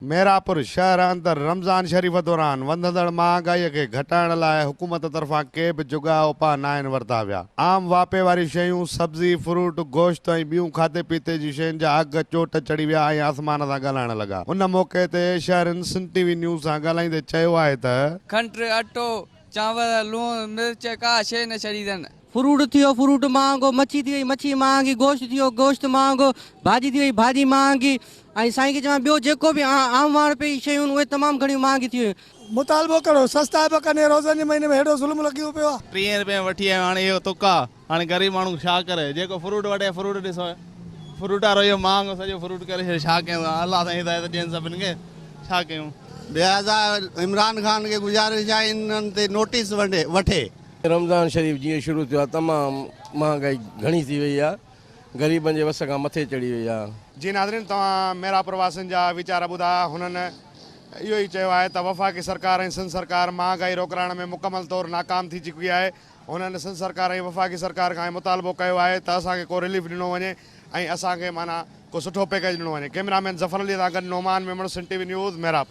मेरापुर शहर अंदर रमज़ान शरीफ़ दौरान वधंदड़ महांगाई के घटाइण लाइ हुकूमत तरफ़ां के बि जुगा उपाउ नाहिनि वरिता विया। आम वापे वारी शयूं, सब्ज़ी, फ्रूट, गोश्त ऐं ॿियूं खाधे पीते जी शयुनि जा अघ चोट चढ़ी विया ऐं आसमान तां ॻाल्हाइण लॻा। उन मौक़े ते शहरनि सिंध टीवी न्यूज़ सां ॻाल्हाईंदे चयो आहे त खंड अटो चांवर लूण मिर्च का शइ न छॾी अथनि। फ्रूट थियो फ्रूट महांगो, मच्छी थी वई मच्छी महांगी, गोश्त थियो गोश्त महांगो, भाॼी थी वई भाॼी महांगी। ऐं साईं खे चवां ॿियो जेको बि आम वार पे शयूं उहे तमामु घणियूं महांगी थी वियूं। मुतालबो करो, सस्ता बि कनि, रोज़नि जे महीने में हेॾो ज़ुल्म लॻियो पियो आहे। 30 रुपए वठी आयो, हाणे इहो तुका। हाणे ग़रीब माण्हू छा करे, जेको फ्रूट वठे फ्रूट ॾिसो, फ्रूट वारो इहो महांगो सॼो फ्रूट करे छा कयूं। अलाह सां हिदायत ॾियनि सभिनि खे, छा कयूं। लिहाज़ा इमरान ख़ान खे गुज़ारिश आहे इन्हनि ते नोटिस वठे। रमज़ान शरीफ़ जीअं शुरू थियो आहे तमामु महांगाई घणी थी वई आहे, ग़रीबनि जे वस खां मथे चढ़ी वई आहे। जी नाज़रीन, तव्हां मेरापुर वासियुनि जा वीचार ॿुधा। हुननि इहो ई चयो आहे त वफ़ाक़ी सरकार ऐं सिंध सरकार महांगाई रोकण में मुकमल तौरु नाकाम थी चुकी आहे। हुननि सिंध सरकार ऐं वफ़ाक़ी सरकार खां मुतालबो कयो आहे त असांखे को रिलीफ ॾिनो वञे ऐं असांखे माना को सुठो पैकेज ॾिनो वञे। कैमरामैन ज़फ़र अली सां गॾु नोमान मेमण, सिंध टीवी न्यूज़, मेरापुर।